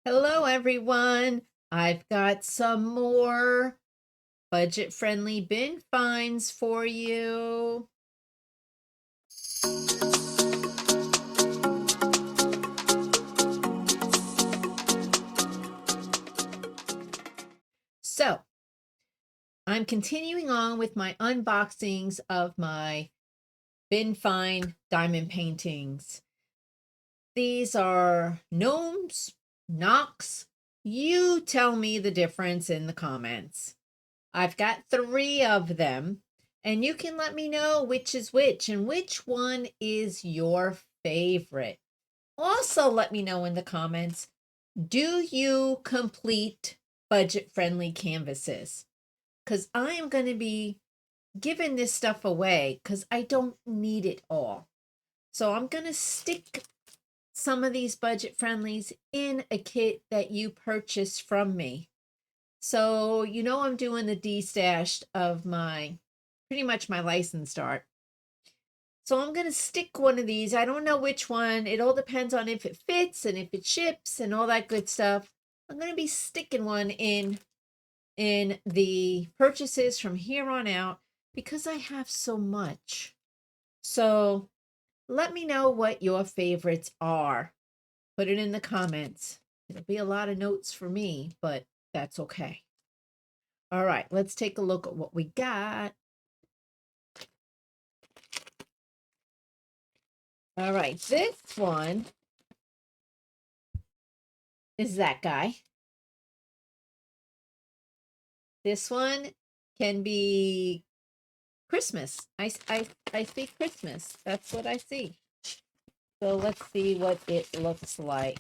Hello, everyone. I've got some more budget-friendly bin finds for you. So, I'm continuing on with my unboxings of my bin find diamond paintings. These are gnomes, knocks. You tell me the difference in the comments. I've got 3 of them, and you can let me know which is which and which one is your favorite. Also, let me know in the comments, do you complete budget-friendly canvases? Because I am going to be giving this stuff away because I don't need it all. So I'm going to stick some of these budget friendlies in a kit that you purchase from me. So, I'm doing the destashed of pretty much my licensed art. So I'm going to stick one of these. I don't know which one. It all depends on if it fits and if it ships and all that good stuff. I'm going to be sticking one in the purchases from here on out because I have so much. So let me know what your favorites are. Put it in the comments. It'll be a lot of notes for me, but that's okay. All right, let's take a look at what we got. All right, this one is that guy. This one can be Christmas. I see Christmas. That's what I see. So let's see what it looks like.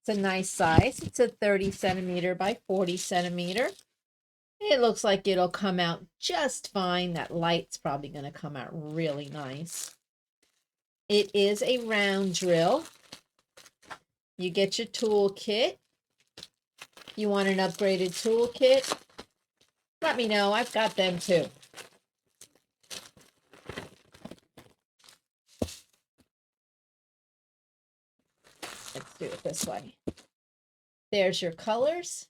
It's a nice size. It's a 30 centimeter by 40 centimeter. It looks like it'll come out just fine. That light's probably going to come out really nice. It is a round drill. You get your tool kit. You want an upgraded toolkit? Let me know. I've got them too. Let's do it this way. There's your colors.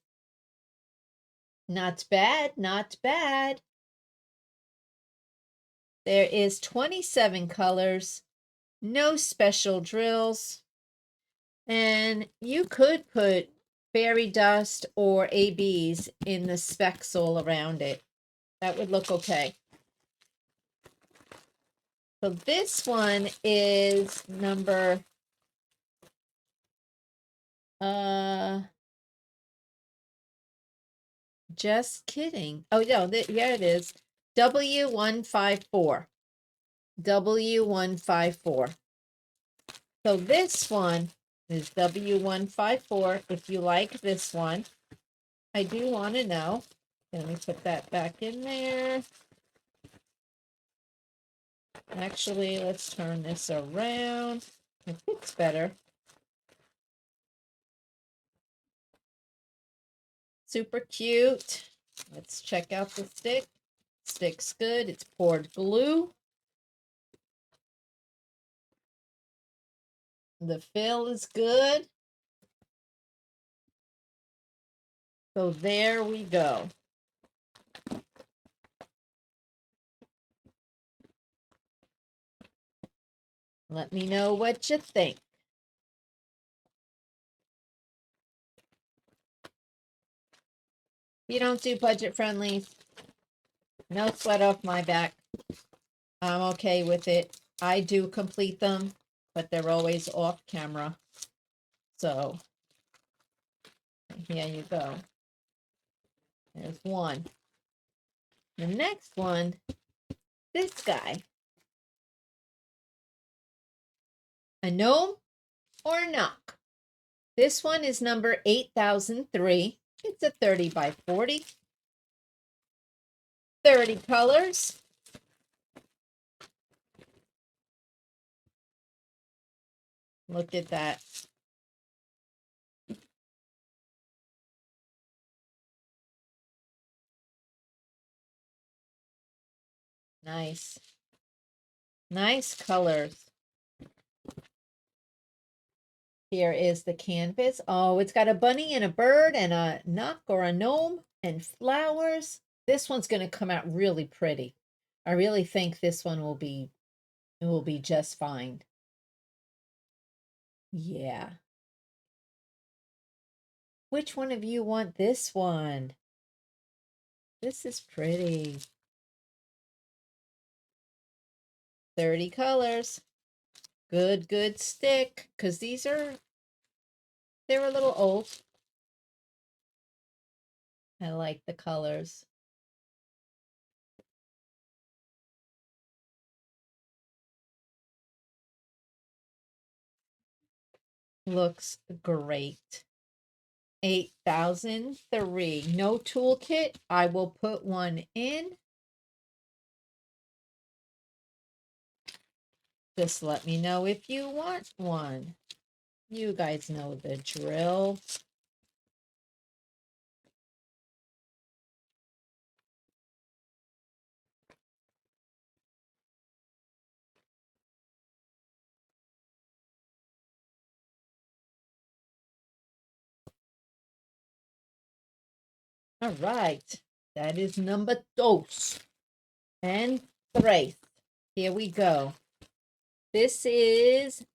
Not bad, not bad. There is 27 colors, no special drills. And you could put fairy dust or ABs in the specks all around it. That would look okay. So this one is number just kidding. Oh no, here it is. W154. W154. So this one is W154. If you like this one, I do want to know. Let me put that back in there. Actually, let's turn this around. It fits better. Super cute. Let's check out the stick. Stick's good. It's poured glue. The fill is good. So there we go. Let me know what you think. If you don't do budget friendly, no sweat off my back. I'm okay with it. I do complete them, but they're always off camera. So here you go. There's one. The next one, this guy. A gnome or a knock. This one is number 8003. It's a 30 by 40. 30 colors. Look at that. Nice. Nice colors. Here is the canvas. Oh, it's got a bunny and a bird and a knock or a gnome and flowers. This one's going to come out really pretty. I really think this one will be just fine. Yeah. Which one of you want this one? This is pretty. 30 colors. Good stick, because they're a little old. I like the colors. Looks great. 8003. No toolkit. I will put one in. Just let me know if you want one. You guys know the drill. All right. That is number dos. And tres. Here we go. This is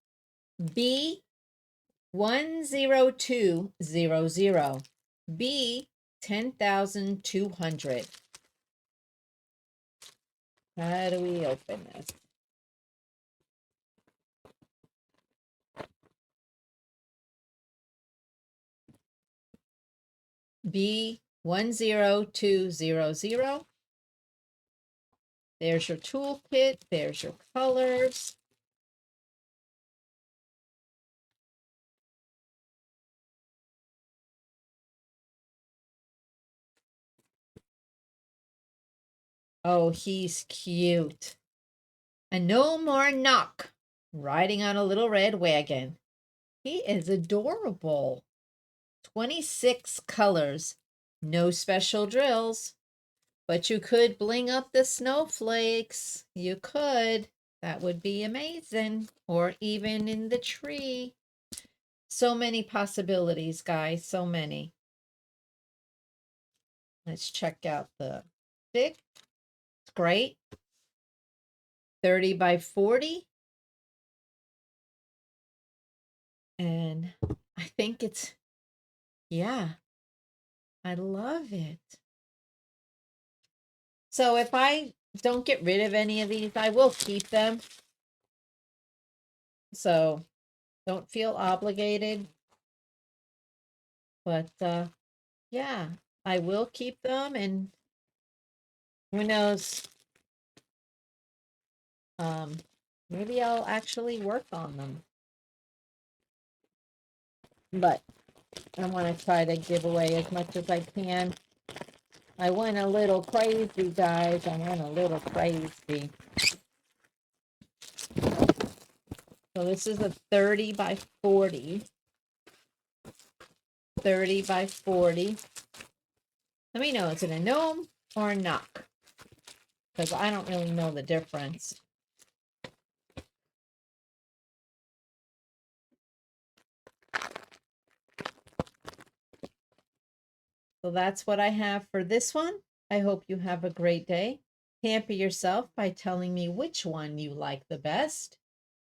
B10200. B 10,200. How do we open this? B10200. There's your toolkit. There's your colors. Oh, he's cute. A no more knock, riding on a little red wagon. He is adorable. 26 colors. No special drills. But you could bling up the snowflakes. You could. That would be amazing. Or even in the tree. So many possibilities, guys. So many. Let's check out the stick. It's great. 30 by 40. And I think it's, yeah, I love it. So if I don't get rid of any of these, I will keep them. So don't feel obligated. But yeah, I will keep them, and who knows, maybe I'll actually work on them. But I want to try to give away as much as I can. I went a little crazy, guys. I went a little crazy. So this is a 30 by 40. 30 by 40. Let me know, is it a gnome or a knock? Because I don't really know the difference. So that's what I have for this one. I hope you have a great day. Pamper yourself by telling me which one you like the best.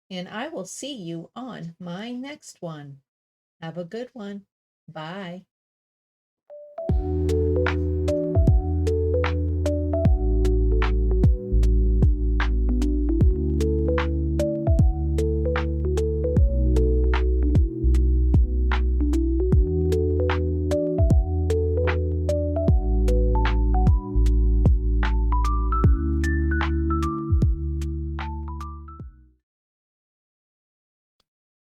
And I will see you on my next one. Have a good one. Bye.